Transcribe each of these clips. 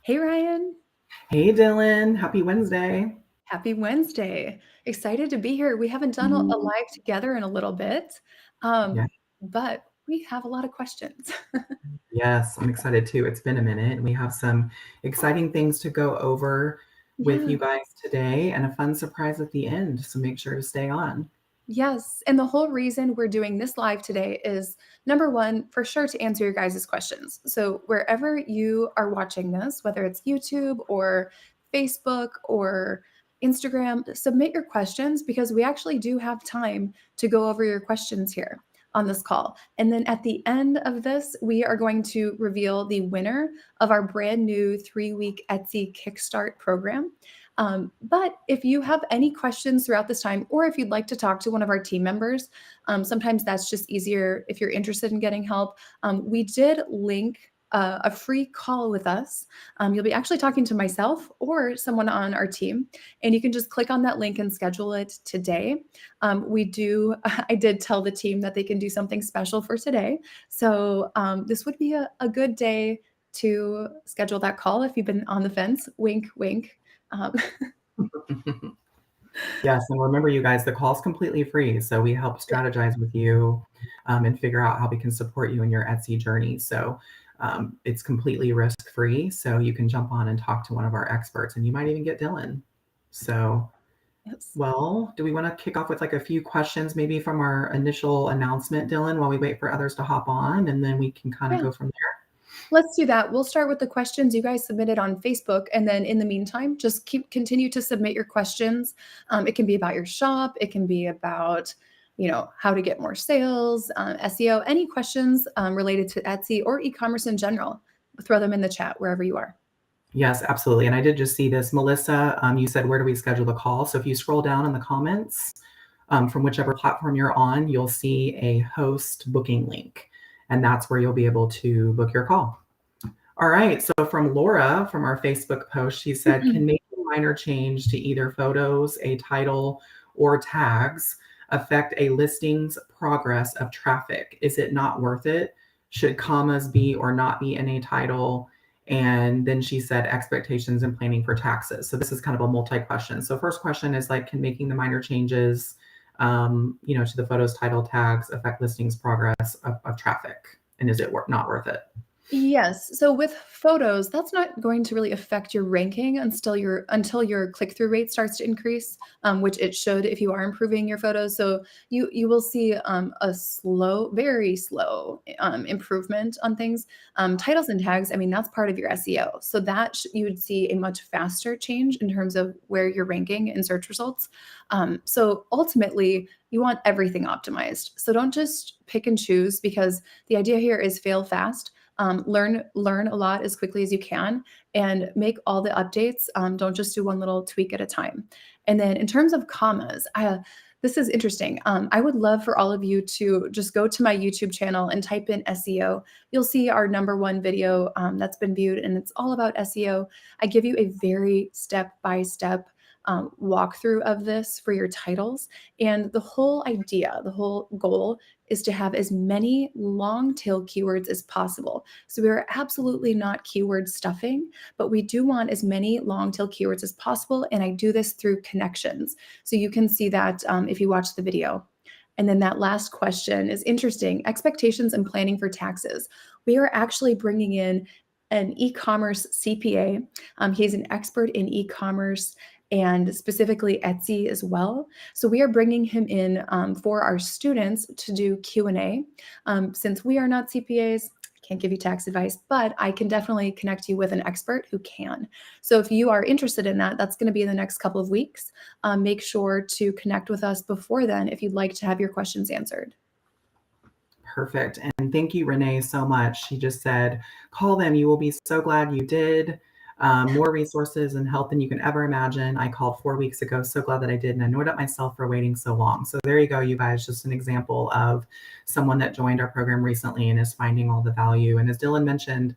Hey, Ryan. Hey Dylan, happy Wednesday. Happy Wednesday. Excited to be here. We haven't done a Mhm. live together in a little bit, Yeah, but we have a lot of questions. yes, I'm excited too. It's been a minute, and we have some exciting things to go over with Yeah. you guys today and a fun surprise at the end. So make sure to stay on. Yes. And the whole reason we're doing this live today is number one, for sure, to answer your guys' questions. So wherever you are watching this, whether it's YouTube or Facebook or Instagram, submit your questions because we actually do have time to go over your questions here on this call. And then at the end of this, we are going to reveal the winner of our brand new 3-week Etsy Kickstart program. But if you have any questions throughout this time, or if you'd like to talk to one of our team members, sometimes that's just easier if you're interested in getting help. We did link a free call with us. You'll be actually talking to myself or someone on our team, and you can just click on that link and schedule it today. I did tell the team that they can do something special for today. So this would be a good day to schedule that call if you've been on the fence. Wink, wink. Um, Yes, and remember, you guys, the call's completely free. So we help strategize with you and figure out how we can support you in your Etsy journey. So it's completely risk-free. So you can jump on and talk to one of our experts, and you might even get Dylan. So, yes. well, do we want to kick off with like a few questions maybe from our initial announcement, Dylan, while we wait for others to hop on, and then we can kind of Yeah, go from there? let's do that. We'll start with the questions you guys submitted on Facebook, and then in the meantime, just continue to submit your questions. It can be about your shop. It can be about how to get more sales, SEO. Any questions related to Etsy or e-commerce in general, throw them in the chat wherever you are. Yes, absolutely. And I did just see this. Melissa, you said, where do we schedule the call? So if you scroll down in the comments from whichever platform you're on, you'll see a host booking link. And that's where you'll be able to book your call. All right. So from Laura from our Facebook post, she said, can making a minor change to either photos, a title, or tags affect a listing's progress of traffic? Is it not worth it? Should commas be or not be in a title? And then she said expectations and planning for taxes. So this is kind of a multi-question. So first question is like, can making the minor changes, to the photos, title, tags affect listings progress of traffic? And is it not worth it? Yes. So with photos, that's not going to really affect your ranking until your click-through rate starts to increase, which it should if you are improving your photos. So you will see a slow, very slow improvement on things. Titles and tags, I mean, that's part of your SEO. So that you would see a much faster change in terms of where you're ranking in search results. So ultimately, you want everything optimized. So don't just pick and choose because the idea here is fail fast. Learn a lot as quickly as you can and make all the updates. Don't just do one little tweak at a time. And then in terms of commas, this is interesting. I would love for all of you to just go to my YouTube channel and type in SEO. You'll see our #1 video that's been viewed, and it's all about SEO. I give you a very step-by-step walkthrough of this for your titles. And the whole idea, the whole goal is to have as many long tail keywords as possible. So we are absolutely not keyword stuffing, but we do want as many long tail keywords as possible. And I do this through connections. So you can see that if you watch the video. And then that last question is interesting. Expectations and planning for taxes. We are actually bringing in an e-commerce CPA. He's an expert in e-commerce and specifically Etsy as well. So we are bringing him in for our students to do Q&A. Since we are not CPAs, can't give you tax advice, but I can definitely connect you with an expert who can. So if you are interested in that, that's going to be in the next couple of weeks. Make sure to connect with us before then if you'd like to have your questions answered. Perfect. And thank you, Renee, so much. She just said, call them. You will be so glad you did. More resources and help than you can ever imagine. I called 4 weeks ago. So glad that I did. And I annoyed at myself for waiting so long. So there you go, you guys. Just an example of someone that joined our program recently and is finding all the value. And as Dylan mentioned,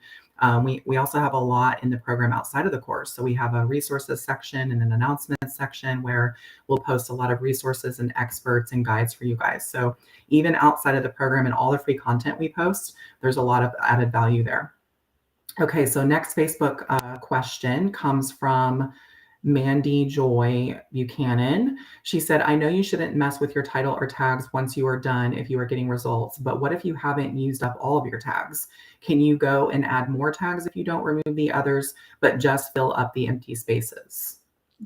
we also have a lot in the program outside of the course. So we have a resources section and an announcements section where we'll post a lot of resources and experts and guides for you guys. So even outside of the program and all the free content we post, there's a lot of added value there. Okay, so next Facebook question comes from Mandy Joy Buchanan. She said, I know you shouldn't mess with your title or tags once you are done if you are getting results, but what if you haven't used up all of your tags? Can you go and add more tags if you don't remove the others, but just fill up the empty spaces?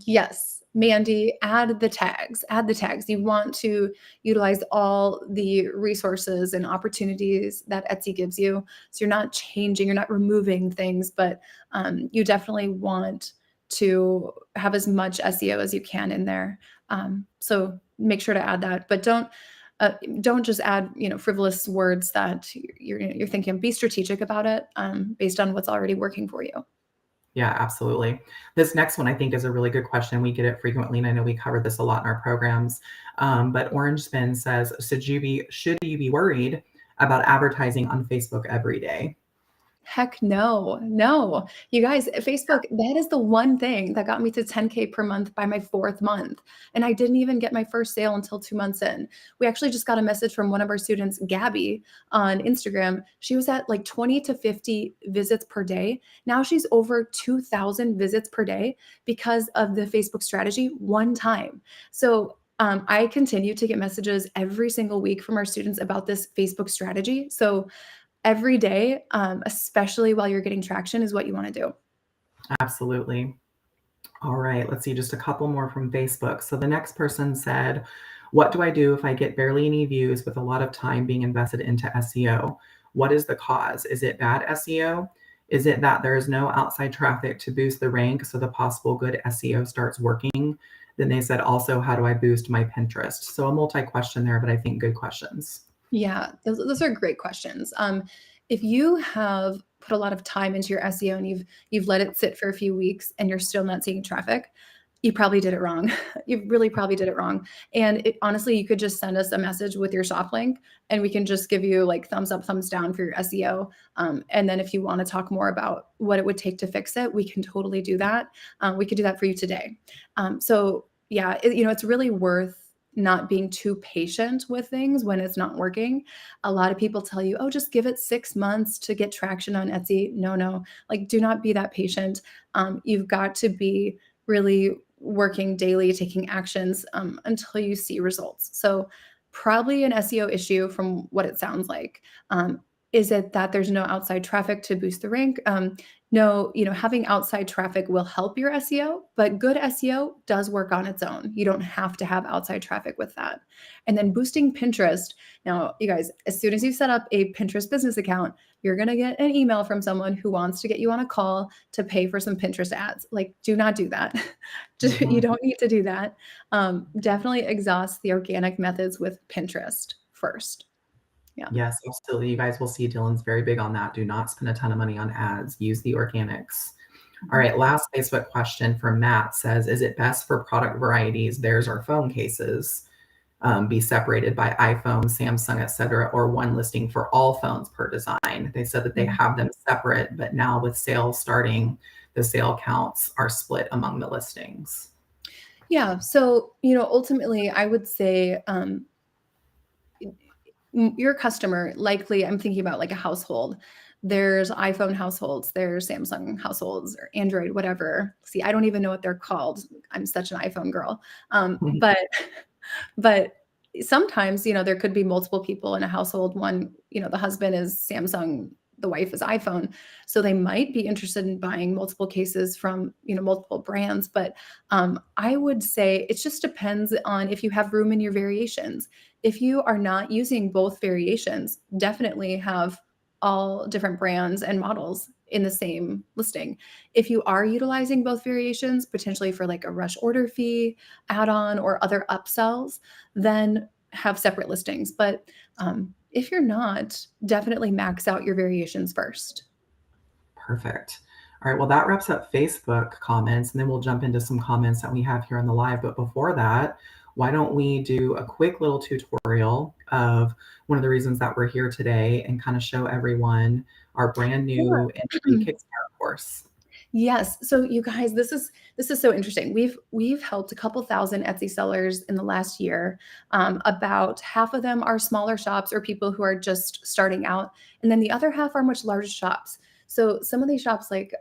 Yes, Mandy, add the tags. Add the tags. You want to utilize all the resources and opportunities that Etsy gives you. So you're not changing, you're not removing things, but you definitely want to have as much SEO as you can in there. So make sure to add that, but don't just add frivolous words that you're thinking. Be strategic about it based on what's already working for you. Yeah, absolutely. This next one I think is a really good question. We get it frequently, and I know we cover this a lot in our programs. But Orange Spin says, should you be worried about advertising on Facebook every day? Heck no, no. You guys, Facebook, that is the one thing that got me to 10K per month by my 4th month, and I didn't even get my first sale until 2 months in. We actually just got a message from one of our students, Gabby, on Instagram. She was at, like, 20 to 50 visits per day. Now she's over 2,000 visits per day because of the Facebook strategy one time. So, I continue to get messages every single week from our students about this Facebook strategy. So every day, especially while you're getting traction, is what you wanna do. Absolutely. All right, let's see, just a couple more from Facebook. So the next person said, what do I do if I get barely any views with a lot of time being invested into SEO? What is the cause? Is it bad SEO? Is it that there is no outside traffic to boost the rank so the possible good SEO starts working? Then they said, also, how do I boost my Pinterest? So a multi-question there, but I think good questions. Yeah, those are great questions. If you have put a lot of time into your SEO and you've let it sit for a few weeks and you're still not seeing traffic, you probably did it wrong. You really probably did it wrong. And honestly, you could just send us a message with your shop link, and we can just give you like thumbs up, thumbs down for your SEO. And then if you want to talk more about what it would take to fix it, we can totally do that. We could do that for you today. So yeah, it's really worth not being too patient with things when it's not working. A lot of people tell you, "Oh, just give it 6 months to get traction on Etsy." No, no. Like, do not be that patient. You've got to be really working daily, taking actions, until you see results. So, probably an SEO issue from what it sounds like. Is it that there's no outside traffic to boost the rank? No, having outside traffic will help your SEO, but good SEO does work on its own. You don't have to have outside traffic with that. And then boosting Pinterest. Now, you guys, as soon as you set up a Pinterest business account, you're going to get an email from someone who wants to get you on a call to pay for some Pinterest ads. Like, do not do that. You Mhm. don't need to do that. Definitely exhaust the organic methods with Pinterest first. Yeah. Yes, absolutely. You guys will see Dylan's very big on that. Do not spend a ton of money on ads. Use the organics. All Mhm. right, last Facebook question from Matt says, is it best for product varieties, theirs or phone cases, be separated by iPhone, Samsung, etc., or one listing for all phones per design? They said that they Mhm. have them separate, but now with sales starting, the sale counts are split among the listings. Yeah. So, ultimately, I would say your customer likely, I'm thinking about like a household. There's iPhone households, there's Samsung households or Android, whatever. See, I don't even know what they're called. I'm such an iPhone girl. Mhm. But but sometimes, there could be multiple people in a household. One, the husband is Samsung, the wife is iPhone. So they might be interested in buying multiple cases from, multiple brands. But I would say it just depends on if you have room in your variations. If you are not using both variations, definitely have all different brands and models in the same listing. If you are utilizing both variations, potentially for like a rush order fee, add-on, or other upsells, then have separate listings. But if you're not, definitely max out your variations first. Perfect. All right, well, that wraps up Facebook comments, and then we'll jump into some comments that we have here on the live. But before that, why don't we do a quick little tutorial of one of the reasons that we're here today and kind of show everyone our brand new and free Sure. Kickstart course? Yes. So you guys, this is so interesting. We've helped a couple thousand Etsy sellers in the last year. About half of them are smaller shops or people who are just starting out, and then the other half are much larger shops. So some of these shops, like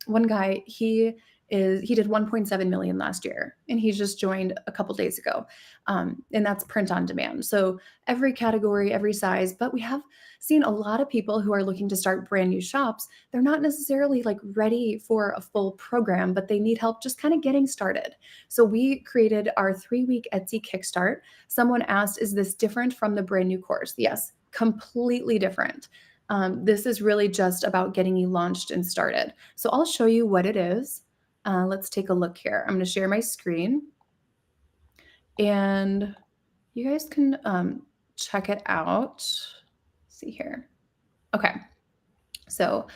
one guy, he did 1.7 million last year, and he just joined a couple days ago, and that's print on demand. So every category, every size, but we have seen a lot of people who are looking to start brand new shops. They're not necessarily like ready for a full program, but they need help just kind of getting started. So we created our 3-week Etsy Kickstart. Someone asked, is this different from the brand new course? Yes, completely different. This is really just about getting you launched and started. So I'll show you what it is. Let's take a look here. I'm going to share my screen, and you guys can check it out. Let's see here. Okay. So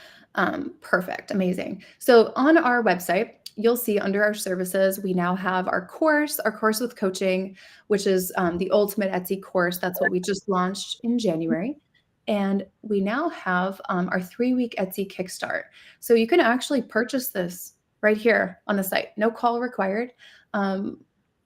perfect. Amazing. So on our website, you'll see under our services, we now have our course with coaching, which is the ultimate Etsy course. That's what we just launched in January. And we now have our 3-week Etsy Kickstart. So you can actually purchase this right here on the site. No call required.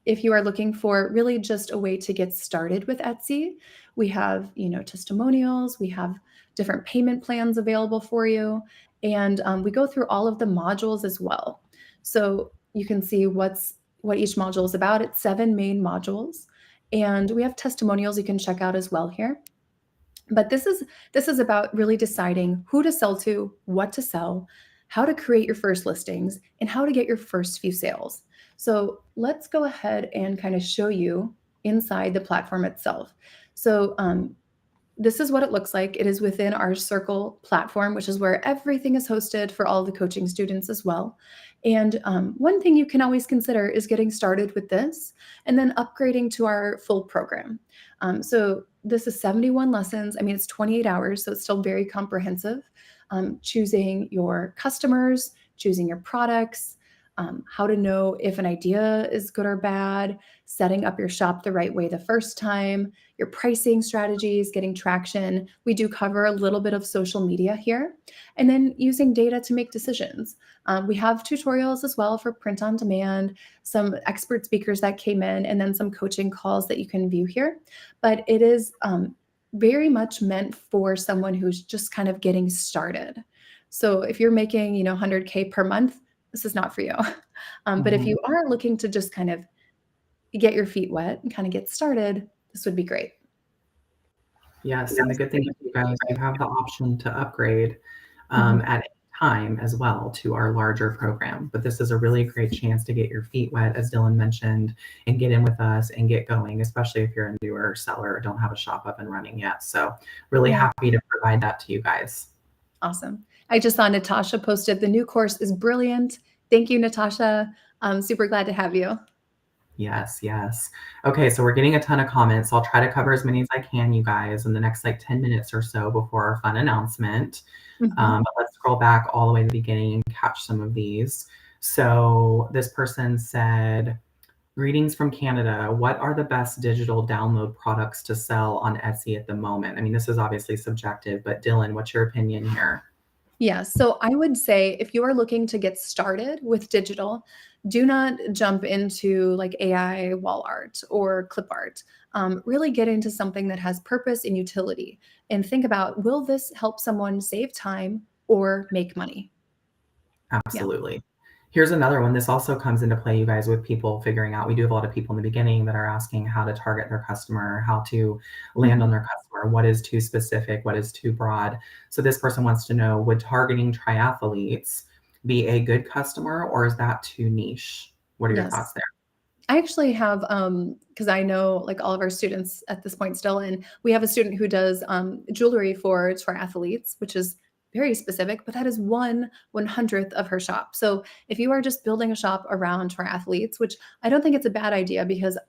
If you are looking for really just a way to get started with Etsy, we have, testimonials, we have different payment plans available for you. And we go through all of the modules as well. So you can see what each module is about. It's 7 main modules. And we have testimonials you can check out as well here. But this is about really deciding who to sell to, what to sell, how to create your first listings, and how to get your first few sales. So let's go ahead and kind of show you inside the platform itself. So this is what it looks like. It is within our Circle platform, which is where everything is hosted for all the coaching students as well. And one thing you can always consider is getting started with this and then upgrading to our full program. So this is 71 lessons. I mean, it's 28 hours, so it's still very comprehensive. Choosing your customers, choosing your products, how to know if an idea is good or bad, setting up your shop the right way the first time, your pricing strategies, getting traction. We do cover a little bit of social media here, and then using data to make decisions. We have tutorials as well for print on demand, some expert speakers that came in, and then some coaching calls that you can view here. But it is very much meant for someone who's just kind of getting started. So if you're making, 100K per month, this is not for you. But if you are looking to just kind of get your feet wet and kind of get started, this would be great. Yes, and the good thing is you guys, you have the option to upgrade at any time as well to our larger program. But this is a really great chance to get your feet wet, as Dylan mentioned, and get in with us and get going, especially if you're a newer seller or don't have a shop up and running yet. So really happy to provide that to you guys. Awesome. I just saw Natasha posted, the new course is brilliant. Thank you, Natasha. I'm super glad to have you. Yes, yes. Okay, so we're getting a ton of comments. So I'll try to cover as many as I can, you guys, in the next 10 minutes or so before our fun announcement. But let's scroll back all the way to the beginning and catch some of these. So this person said, greetings from Canada. What are the best digital download products to sell on Etsy at the moment? I mean, this is obviously subjective, but Dylan, what's your opinion here? Yeah, so I would say if you are looking to get started with digital, do not jump into like AI wall art or clip art. Really get into something that has purpose and utility, and think about, will this help someone save time or make money? Absolutely. Here's another one. This also comes into play, you guys, with people figuring out. We do have a lot of people in the beginning that are asking how to target their customer, how to land on their customer, what is too specific, what is too broad. So this person wants to know, would targeting triathletes be a good customer, or is that too niche? What are your thoughts there? I actually have, because I know like all of our students at this point still, and we have a student who does jewelry for athletes, which is very specific, but that is 1/100th of her shop. So if you are just building a shop around triathletes, which I don't think it's a bad idea, because,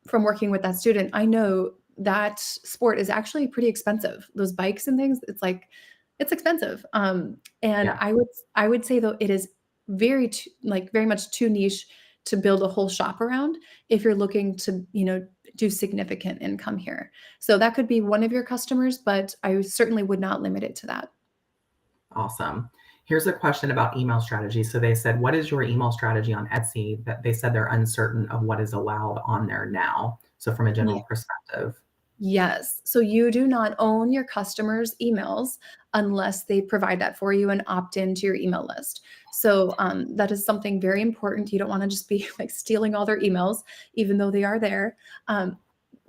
from working with that student, I know that sport is actually pretty expensive. Those bikes and things, it's expensive. And I would say though, it is very much too niche to build a whole shop around if you're looking to, do significant income here. So that could be one of your customers, but I certainly would not limit it to that. Awesome. Here's a question about email strategy. So they said, what is your email strategy on Etsy? That they said they're uncertain of what is allowed on there now. So from a general perspective. Yes. So you do not own your customers' emails unless they provide that for you and opt into your email list. So that is something very important. You don't want to just be like stealing all their emails, even though they are there. Um,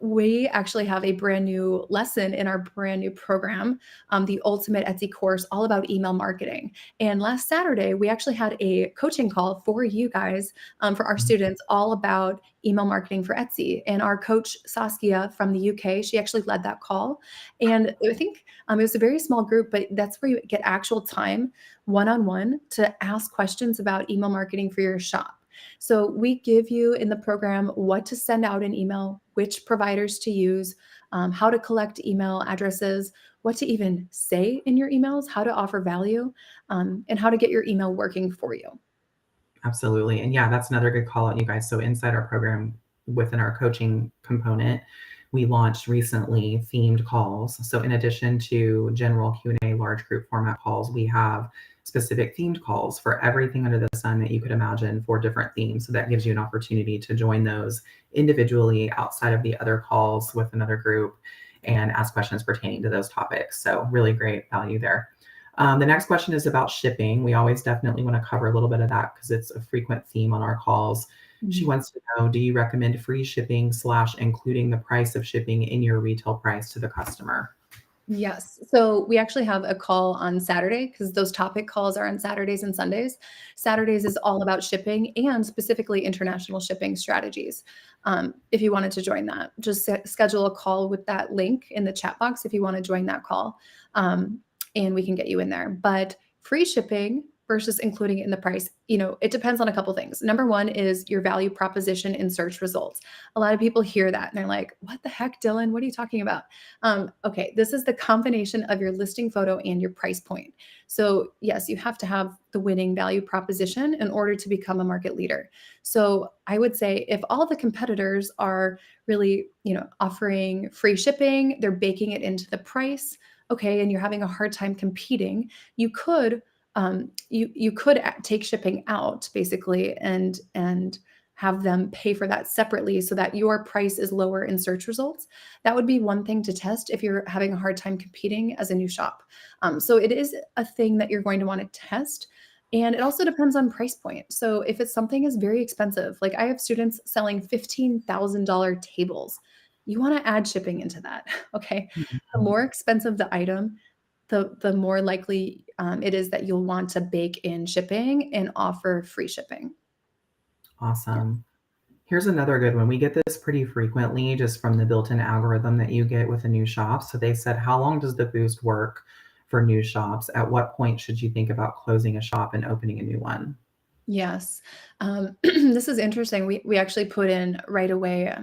we actually have a brand new lesson in our brand new program, the Ultimate Etsy course, all about email marketing. And last Saturday, we actually had a coaching call for you guys, for our students, all about email marketing for Etsy. And our coach, Saskia from the UK, she actually led that call. And I think it was a very small group, but that's where you get actual time one-on-one to ask questions about email marketing for your shop. So we give you in the program what to send out in email, which providers to use, how to collect email addresses, what to even say in your emails, how to offer value, and how to get your email working for you. Absolutely. And yeah, that's another good call out, you guys. So inside our program, within our coaching component, we launched recently themed calls. So in addition to general Q&A large group format calls, we have specific themed calls for everything under the sun that you could imagine for different themes. So that gives you an opportunity to join those individually outside of the other calls with another group and ask questions pertaining to those topics. So really great value there. The next question is about shipping. We always definitely want to cover a little bit of that because it's a frequent theme on our calls. She wants to know, do you recommend free shipping / including the price of shipping in your retail price to the customer? Yes. So we actually have a call on Saturday because those topic calls are on Saturdays and Sundays. Saturdays is all about shipping and specifically international shipping strategies. If you wanted to join that, just schedule a call with that link in the chat box if you want to join that call, and we can get you in there. But free shipping versus including it in the price, it depends on a couple things. Number one is your value proposition in search results. A lot of people hear that and they're like, what the heck, Dylan? What are you talking about? Okay, this is the combination of your listing photo and your price point. So yes, you have to have the winning value proposition in order to become a market leader. So I would say if all the competitors are really, offering free shipping, they're baking it into the price, okay, and you're having a hard time competing, you could you could take shipping out basically and have them pay for that separately so that your price is lower in search results. That would be one thing to test if you're having a hard time competing as a new shop. So it is a thing that you're going to want to test. And it also depends on price point. So if it's something is very expensive, like I have students selling $15,000 tables, you want to add shipping into that. Okay. The more expensive the item, the more likely it is that you'll want to bake in shipping and offer free shipping. Yeah. Awesome. Here's another good one. We get this pretty frequently just from the built-in algorithm that you get with a new shop. So they said, how long does the boost work for new shops? At what point should you think about closing a shop and opening a new one? Yes. This is interesting. We actually put in right away, I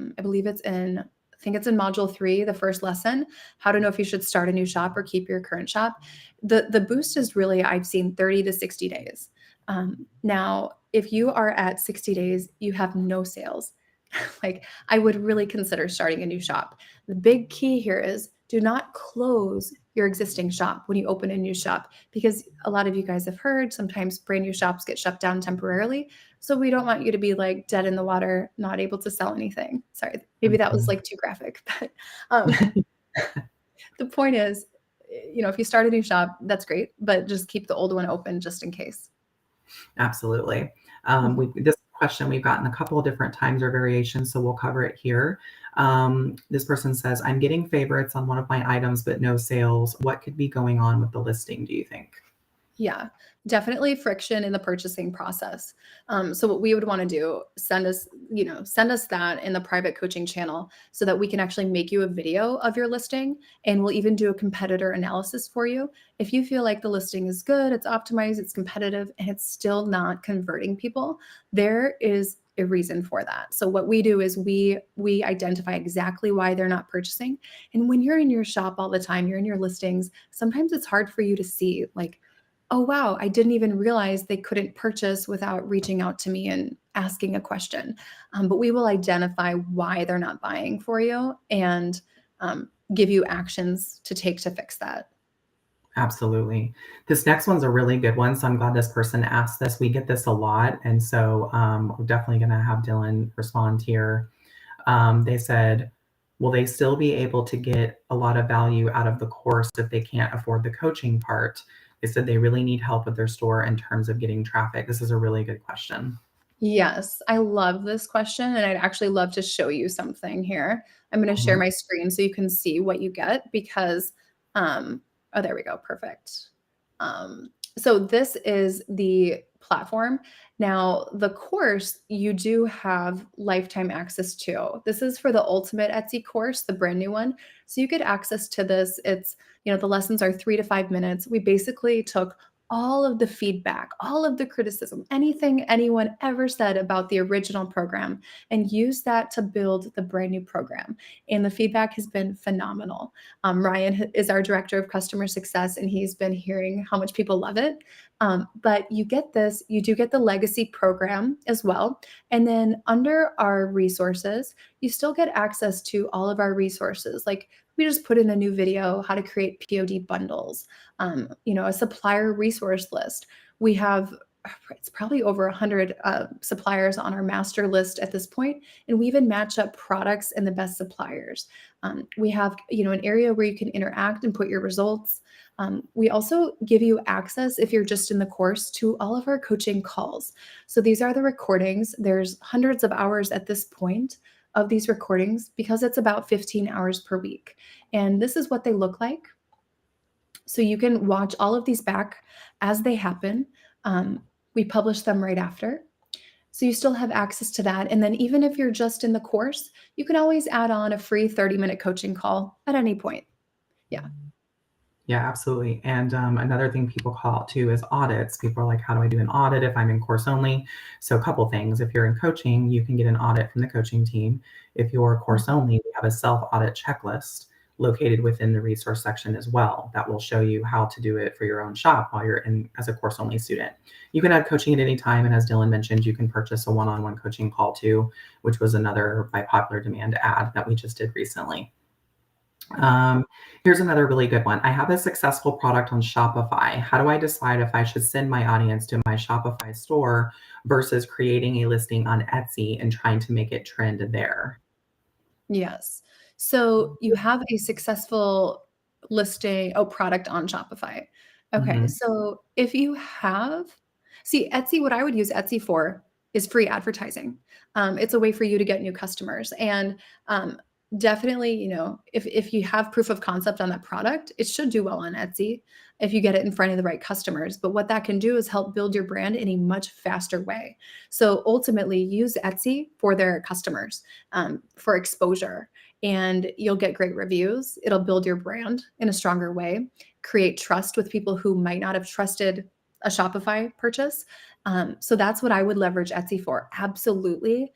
think it's in module 3, the first lesson, how to know if you should start a new shop or keep your current shop. The boost is really, I've seen 30 to 60 days. Now, if you are at 60 days, you have no sales. Like I would really consider starting a new shop. The big key here is do not close your existing shop when you open a new shop because a lot of you guys have heard sometimes brand new shops get shut down temporarily. So we don't want you to be like dead in the water, not able to sell anything. Sorry, maybe that was Mhm. like too graphic, but um, the point is, if you start a new shop, that's great, but just keep the old one open just in case. Absolutely. Mhm. This question we've gotten a couple of different times or variations, so we'll cover it here. This person says, I'm getting favorites on one of my items, but no sales. What could be going on with the listing, do you think? Yeah, definitely friction in the purchasing process. So what we would want to do, send us that in the private coaching channel so that we can actually make you a video of your listing and we'll even do a competitor analysis for you. If you feel like the listing is good, it's optimized, it's competitive, and it's still not converting people, there is a reason for that. So what we do is we identify exactly why they're not purchasing. And when you're in your shop all the time, you're in your listings, sometimes it's hard for you to see like, oh, wow, I didn't even realize they couldn't purchase without reaching out to me and asking a question. But we will identify why they're not buying for you and give you actions to take to fix that. Absolutely. This next one's a really good one. So I'm glad this person asked this. We get this a lot. And so we're definitely going to have Dylan respond here. They said, will they still be able to get a lot of value out of the course if they can't afford the coaching part? They said they really need help with their store in terms of getting traffic. This is a really good question. Yes, I love this question, and I'd actually love to show you something here. I'm gonna share Mhm. my screen so you can see what you get because, oh, there we go, perfect. So this is the platform. Now, the course you do have lifetime access to. This is for the ultimate Etsy course, the brand new one. So you get access to this. It's, the lessons are 3 to 5 minutes. We basically took all of the feedback, all of the criticism, anything anyone ever said about the original program, and use that to build the brand new program. And the feedback has been phenomenal. Ryan is our director of customer success, and he's been hearing how much people love it. But you get this, you do get the legacy program as well. And then under our resources, you still get access to all of our resources. Like we just put in a new video, how to create POD bundles, a supplier resource list. We have it's probably over 100 suppliers on our master list at this point, and we even match up products and the best suppliers. We have an area where you can interact and put your results. We also give you access, if you're just in the course, to all of our coaching calls. So these are the recordings. There's hundreds of hours at this point of these recordings because it's about 15 hours per week. And this is what they look like. So you can watch all of these back as they happen. We publish them right after. So you still have access to that. And then even if you're just in the course, you can always add on a free 30-minute coaching call at any point. Yeah. Yeah, absolutely. And another thing people call out too is audits. People are like, how do I do an audit if I'm in course only? So a couple things. If you're in coaching, you can get an audit from the coaching team. If you're course only, we have a self-audit checklist located within the resource section as well that will show you how to do it for your own shop while you're in as a course only student. You can have coaching at any time. And as Dylan mentioned, you can purchase a one-on-one coaching call too, which was another by popular demand ad that we just did recently. Um, Here's another really good one. I have a successful product on Shopify. How do I decide if I should send my audience to my Shopify store versus creating a listing on Etsy and trying to make it trend there? Yes. So you have a successful product on Shopify. Okay. Mhm. So if you have, see, Etsy, what I would use Etsy for is free advertising. It's a way for you to get new customers. And definitely, if you have proof of concept on that product, it should do well on Etsy if you get it in front of the right customers. But what that can do is help build your brand in a much faster way. So ultimately, use Etsy for their customers, for exposure, and you'll get great reviews. It'll build your brand in a stronger way, create trust with people who might not have trusted a Shopify purchase. So that's what I would leverage Etsy for. Absolutely.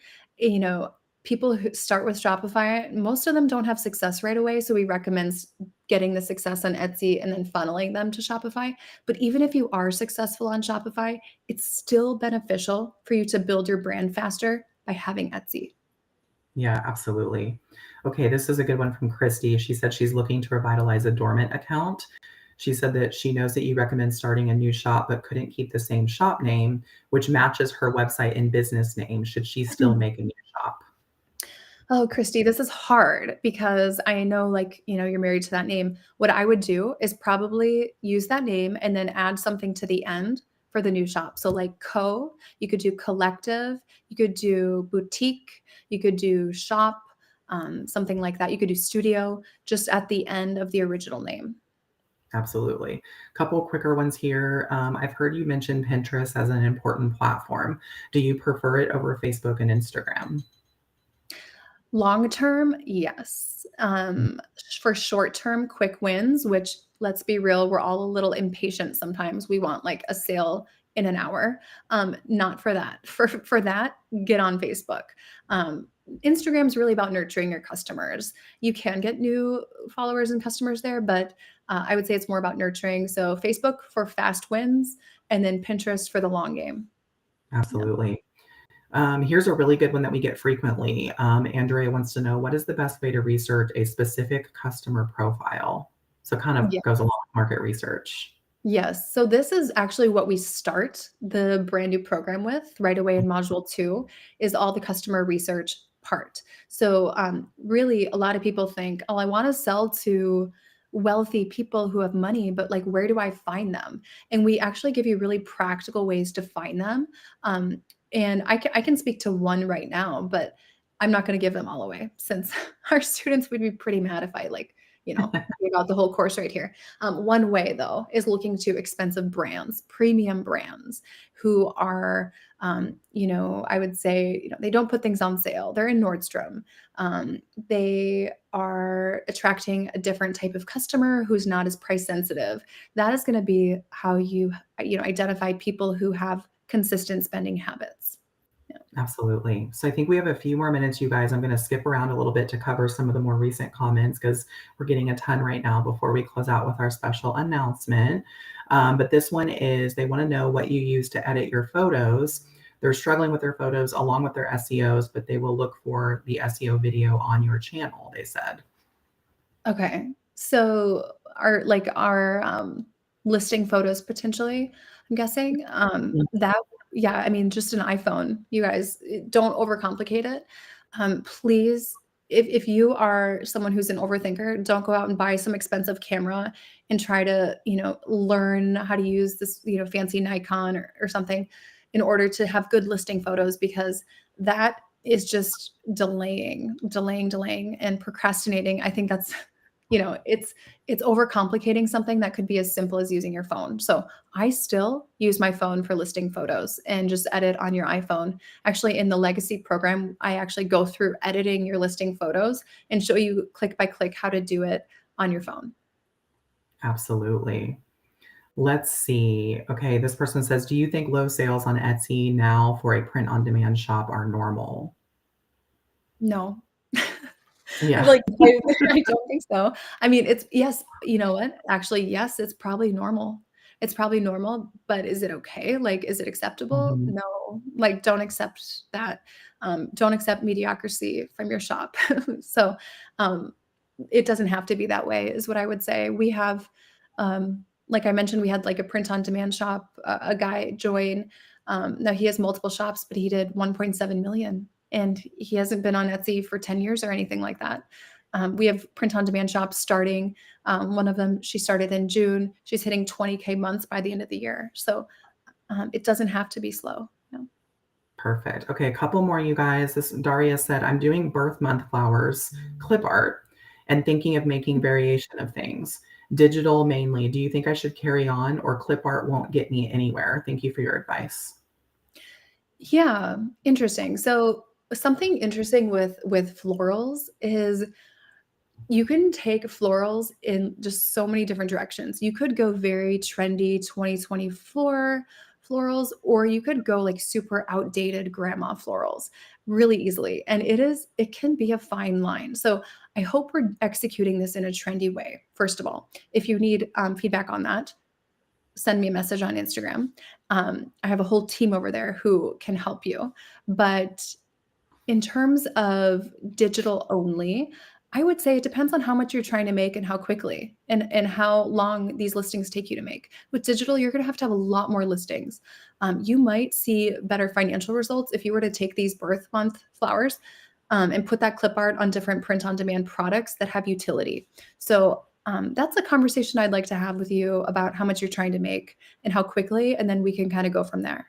People who start with Shopify, most of them don't have success right away. So we recommend getting the success on Etsy and then funneling them to Shopify. But even if you are successful on Shopify, it's still beneficial for you to build your brand faster by having Etsy. Yeah, absolutely. Okay, this is a good one from Christy. She said she's looking to revitalize a dormant account. She said that she knows that you recommend starting a new shop but couldn't keep the same shop name, which matches her website and business name. Should she still make a new shop? Oh, Christy, this is hard because I know, like, you're married to that name. What I would do is probably use that name and then add something to the end for the new shop. So, like you could do collective, you could do boutique, you could do shop, something like that. You could do studio just at the end of the original name. Absolutely. Couple quicker ones here. I've heard you mention Pinterest as an important platform. Do you prefer it over Facebook and Instagram? Long term, yes. For short term, quick wins, which let's be real, we're all a little impatient sometimes. We want like a sale in an hour. Not for that. For that, get on Facebook. Instagram is really about nurturing your customers. You can get new followers and customers there, but I would say it's more about nurturing. So Facebook for fast wins, and then Pinterest for the long game. Yeah. Absolutely. Here's a really good one that we get frequently. Andrea wants to know what is the best way to research a specific customer profile? So kind of Yeah. goes along with market research. Yes. So this is actually what we start the brand new program with right away in module 2 is all the customer research part. So really, a lot of people think, oh, I want to sell to wealthy people who have money, but like, where do I find them? And we actually give you really practical ways to find them. And I can speak to one right now, but I'm not going to give them all away since our students would be pretty mad if I like, gave out the whole course right here. One way though is looking to expensive brands, premium brands who are, I would say, they don't put things on sale. They're in Nordstrom. They are attracting a different type of customer who's not as price sensitive. That is going to be how you identify people who have consistent spending habits. Yeah. Absolutely. So I think we have a few more minutes, you guys. I'm going to skip around a little bit to cover some of the more recent comments because we're getting a ton right now before we close out with our special announcement. But this one is they want to know what you use to edit your photos. They're struggling with their photos along with their SEOs, but they will look for the SEO video on your channel, they said. Okay. So our listing photos potentially, I'm guessing, that yeah, I mean, just an iPhone, you guys, don't overcomplicate it. Please, if you are someone who's an overthinker, don't go out and buy some expensive camera and try to, learn how to use this, fancy Nikon or something in order to have good listing photos because that is just delaying, and procrastinating. I think that's it's overcomplicating something that could be as simple as using your phone. So I still use my phone for listing photos and just edit on your iPhone. Actually, in the legacy program, I actually go through editing your listing photos and show you click by click how to do it on your phone. Absolutely. Let's see. Okay, this person says, do you think low sales on Etsy now for a print on demand shop are normal? No. Yeah. Like, I don't think so. I mean, it's yes, you know what? Actually, yes, it's probably normal. It's probably normal, but is it okay? Like, is it acceptable? Mhm. No. Like, don't accept that. Don't accept mediocrity from your shop. So, um, it doesn't have to be that way, is what I would say. We have, like I mentioned, we had like a print on demand shop, a guy join. Now he has multiple shops, but he did 1.7 million and he hasn't been on Etsy for 10 years or anything like that. We have print on demand shops starting. One of them, she started in June. She's hitting 20K months by the end of the year. So it doesn't have to be slow. No. Perfect. Okay, a couple more, you guys. This Daria said, I'm doing birth month flowers, clip art, and thinking of making variation of things. Digital mainly. Do you think I should carry on or clip art won't get me anywhere? Thank you for your advice. Yeah, interesting. So something interesting with florals is you can take florals in just so many different directions. You could go very trendy 2024 florals, or you could go like super outdated grandma florals really easily. And it can be a fine line. So I hope we're executing this in a trendy way. First of all, if you need feedback on that, send me a message on Instagram. I have a whole team over there who can help you. But in terms of digital only, I would say it depends on how much you're trying to make and how quickly and how long these listings take you to make. With digital, you're going to have a lot more listings. You might see better financial results if you were to take these birth month flowers and put that clip art on different print on demand products that have utility. So that's a conversation I'd like to have with you about how much you're trying to make and how quickly, and then we can kind of go from there.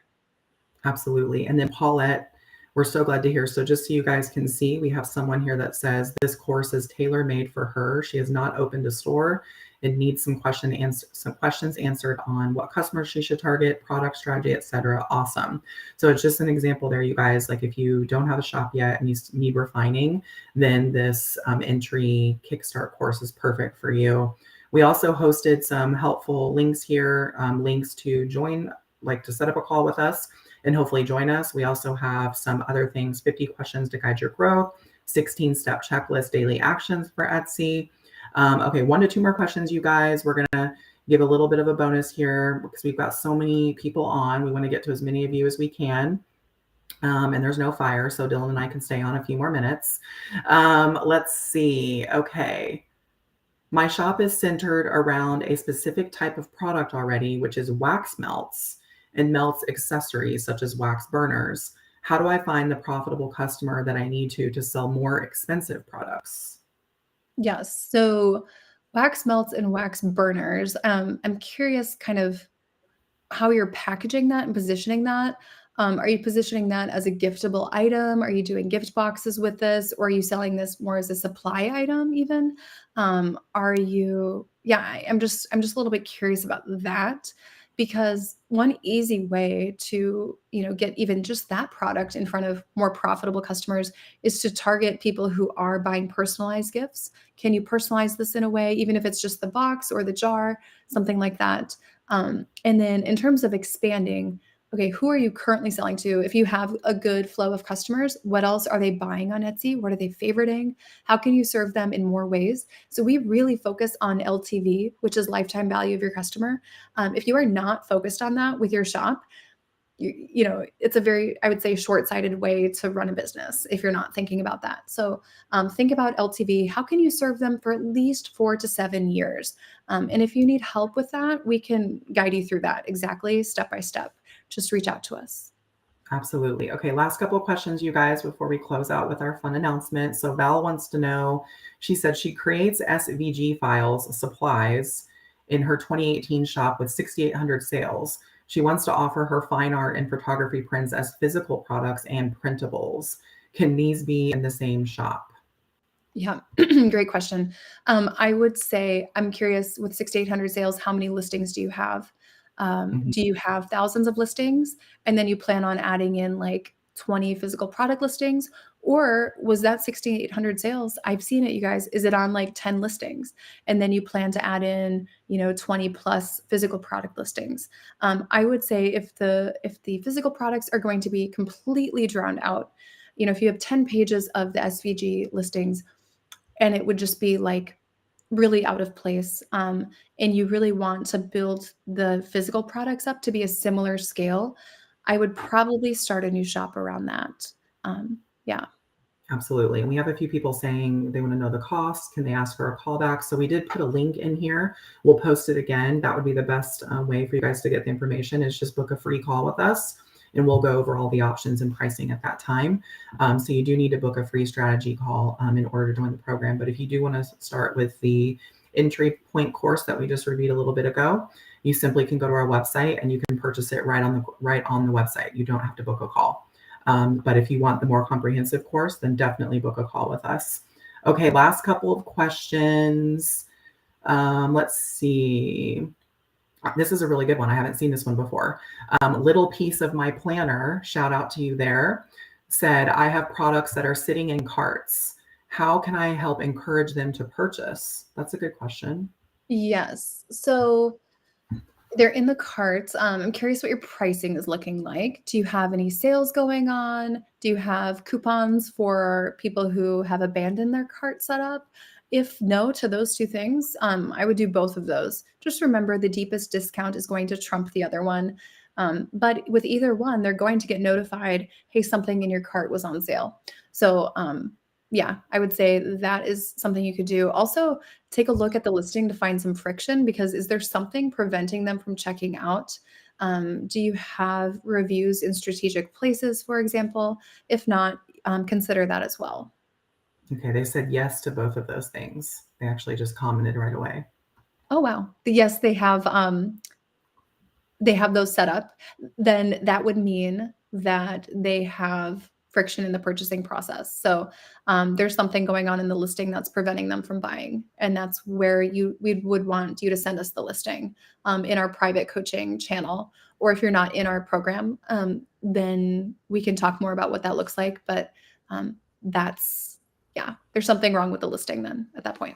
Absolutely. And then Paulette, we're so glad to hear. So just so you guys can see, we have someone here that says this course is tailor-made for her. She has not opened a store and needs some questions answered on what customers she should target, product strategy, etc. Awesome. So it's just an example there, you guys. Like if you don't have a shop yet and you need refining, then this entry kickstart course is perfect for you. We also hosted some helpful links here, links to join, like to set up a call with us and hopefully join us. We also have some other things, 50 questions to guide your growth, 16-step checklist, daily actions for Etsy. Okay, 1 to 2 more questions, you guys. We're going to give a little bit of a bonus here because we've got so many people on. We want to get to as many of you as we can. And there's no fire, so Dylan and I can stay on a few more minutes. Let's see. Okay. My shop is centered around a specific type of product already, which is wax melts and melts accessories such as wax burners. How do I find the profitable customer that I need to sell more expensive products? Yes. So wax melts and wax burners. I'm curious kind of how you're packaging that and positioning that. Are you positioning that as a giftable item? Are you doing gift boxes with this? Or are you selling this more as a supply item even? Are you yeah, I'm just a little bit curious about that because one easy way to, get even just that product in front of more profitable customers is to target people who are buying personalized gifts. Can you personalize this in a way, even if it's just the box or the jar, something like that? And then in terms of expanding, okay, who are you currently selling to? If you have a good flow of customers, what else are they buying on Etsy? What are they favoriting? How can you serve them in more ways? So we really focus on LTV, which is lifetime value of your customer. If you are not focused on that with your shop, it's a very, I would say, short-sighted way to run a business if you're not thinking about that. So think about LTV. How can you serve them for at least 4 to 7 years? And if you need help with that, we can guide you through that exactly step by step. Just reach out to us. Absolutely. Okay, last couple of questions, you guys, before we close out with our fun announcement. So Val wants to know, she said she creates SVG files, supplies, in her 2018 shop with 6,800 sales. She wants to offer her fine art and photography prints as physical products and printables. Can these be in the same shop? Yeah, great question. I would say I'm curious with 6,800 sales, how many listings do you have? Mhm. Do you have thousands of listings and then you plan on adding in like 20 physical product listings? Or was that 6,800 sales? I've seen it, you guys. Is it on like 10 listings? And then you plan to add in, 20 plus physical product listings. I would say if the physical products are going to be completely drowned out, if you have 10 pages of the SVG listings, and it would just be like really out of place. And you really want to build the physical products up to be a similar scale, I would probably start a new shop around that. Yeah. Absolutely. And we have a few people saying they want to know the cost. Can they ask for a callback? So we did put a link in here. We'll post it again. That would be the best way for you guys to get the information is just book a free call with us and we'll go over all the options and pricing at that time. So you do need to book a free strategy call in order to join the program. But if you do want to start with the entry point course that we just reviewed a little bit ago, you simply can go to our website and you can purchase it right on the website. You don't have to book a call. But if you want the more comprehensive course, then definitely book a call with us. Okay, last couple of questions. Let's see. This is a really good one. I haven't seen this one before. Little piece of my planner, shout out to you there, said, I have products that are sitting in carts. How can I help encourage them to purchase? That's a good question. Yes. So they're in the carts. I'm curious what your pricing is looking like. Do you have any sales going on? Do you have coupons for people who have abandoned their cart setup? If no to those two things, I would do both of those. Just remember the deepest discount is going to trump the other one. But with either one, they're going to get notified, hey, something in your cart was on sale. So yeah, I would say that is something you could do. Also, take a look at the listing to find some friction because is there something preventing them from checking out? Do you have reviews in strategic places, for example? If not, consider that as well. Okay, they said yes to both of those things. They actually just commented right away. Oh, wow. Yes, they have those set up, then that would mean that they have friction in the purchasing process. So there's something going on in the listing that's preventing them from buying, and that's where we would want you to send us the listing in our private coaching channel. Or if you're not in our program, then we can talk more about what that looks like. But that's yeah, there's something wrong with the listing then at that point.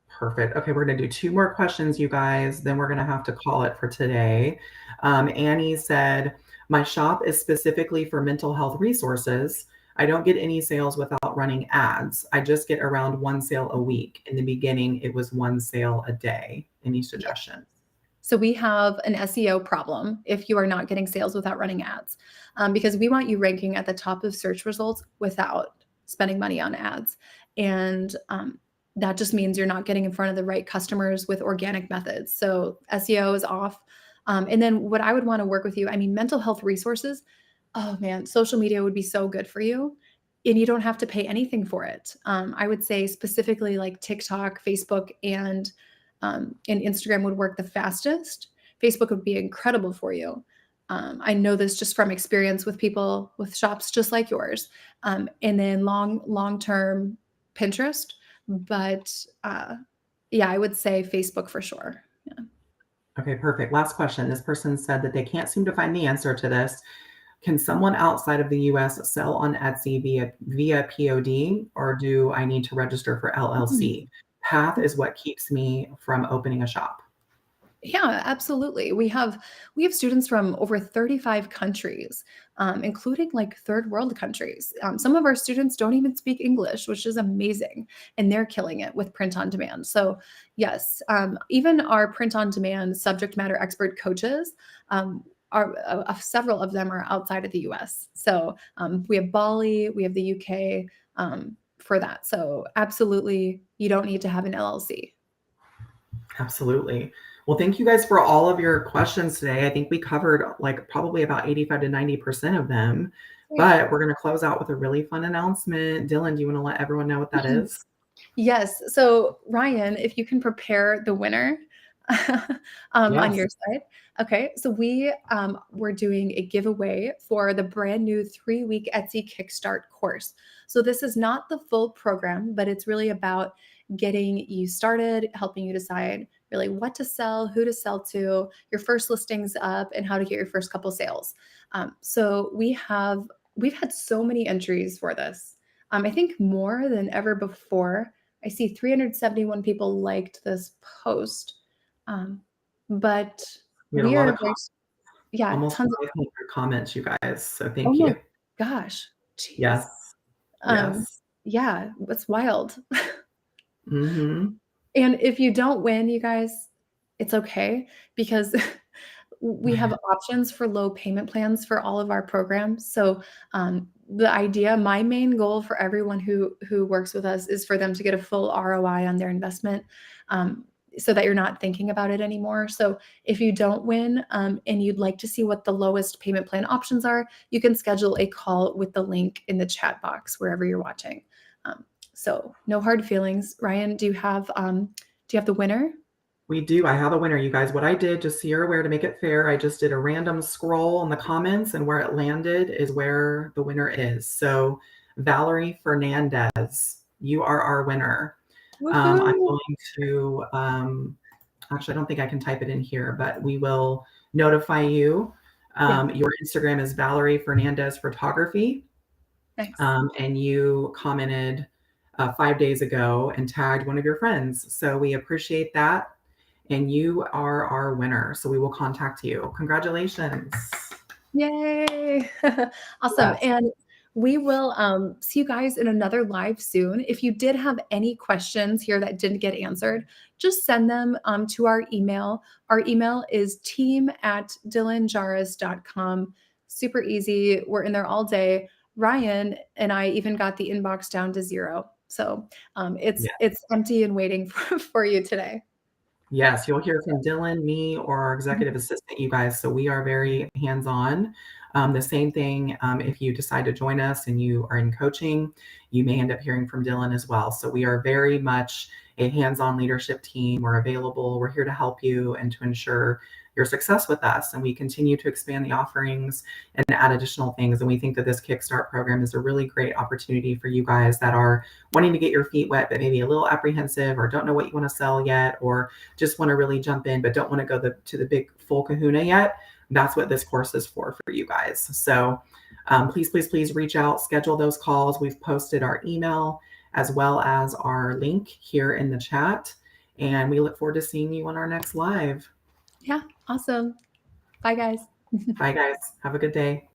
Perfect. Okay, we're going to do two more questions, you guys. Then we're going to have to call it for today. Annie said, my shop is specifically for mental health resources. I don't get any sales without running ads. I just get around one sale a week. In the beginning, it was one sale a day. Any suggestions? So we have an SEO problem if you are not getting sales without running ads, because we want you ranking at the top of search results without spending money on ads. And that just means you're not getting in front of the right customers with organic methods. So SEO is off. And then what I would want to work with you, I mean, mental health resources, Oh man, social media would be so good for you, and you don't have to pay anything for it. I would say specifically like TikTok, Facebook, and Instagram would work the fastest. Facebook would be incredible for you. I know this just from experience with people with shops just like yours. And then long term Pinterest, but yeah, I would say Facebook for sure. Yeah. Okay, perfect. Last question. This person said that they can't seem to find the answer to this. Can someone outside of the US sell on Etsy via POD, or do I need to register for LLC? Path is what keeps me from opening a shop. Yeah, absolutely. We have students from over 35 countries, including like third world countries. Some of our students don't even speak English, which is amazing, and they're killing it with print on demand. So yes, even our print on demand subject matter expert coaches. Several of them are outside of the U.S. So we have Bali, we have the UK for that. So absolutely, you don't need to have an LLC. Absolutely. Well, thank you guys for all of your questions today. I think we covered like probably about 85 to 90% of them, Great. but we're going to close out with a really fun announcement. Dylan, do you want to let everyone know what that is? Yes. So, Ryan, if you can prepare the winner on Yes. your side. Okay. So we're doing a giveaway for the brand new 3-week Etsy Kickstart course. So this is not the full program, but it's really about getting you started, helping you decide really what to sell, who to sell to, your first listings up, and how to get your first couple sales. So we've had so many entries for this. I think more than ever before. I see 371 people liked this post. Um, but We had a we lot are of very, yeah, almost tons of, 500 comments, you guys. So oh thank my you. gosh, jeez. Yes. Um, Yes. yeah, it's wild. Mm-hmm. And if you don't win, you guys, it's okay because we have options for low payment plans for all of our programs. So the idea, my main goal for everyone who works with us is for them to get a full ROI on their investment, so that you're not thinking about it anymore. So if you don't win and you'd like to see what the lowest payment plan options are, you can schedule a call with the link in the chat box wherever you're watching. So no hard feelings. Ryan, do you have the winner? We do. I have a winner, you guys. What I did, just so you're aware, to make it fair, I just did a random scroll in the comments, and where it landed is where the winner is. So, Valerie Fernandez, you are our winner. I'm Woohoo! going to, actually, I don't think I can type it in here, but we will notify you. Yeah, Your Instagram is Valerie Fernandez Photography, nice. and you commented 5 days ago and tagged one of your friends. So, we appreciate that. And you are our winner. So we will contact you. Congratulations. Yay! Awesome. Yes. And we will see you guys in another live soon. If you did have any questions here that didn't get answered, just send them to our email. Our email is team@dylanjahraus.com. Super easy. We're in there all day. Ryan and I even got the inbox down to 0. So Yeah. it's empty and waiting for you today. Yes, you'll hear from Dylan, me, or our executive assistant, you guys. So we are very hands-on. The same thing, if you decide to join us and you are in coaching, you may end up hearing from Dylan as well. So we are very much a hands-on leadership team. We're available. We're here to help you and to ensure your success with us. And we continue to expand the offerings and add additional things. And we think that this Kickstart program is a really great opportunity for you guys that are wanting to get your feet wet, but maybe a little apprehensive or don't know what you want to sell yet, or just want to really jump in, but don't want to go to the big full kahuna yet. That's what this course is for you guys. So please, please, please reach out, schedule those calls. We've posted our email as well as our link here in the chat. And we look forward to seeing you on our next live. Yeah, awesome. Bye, guys. Bye, guys. Have a good day.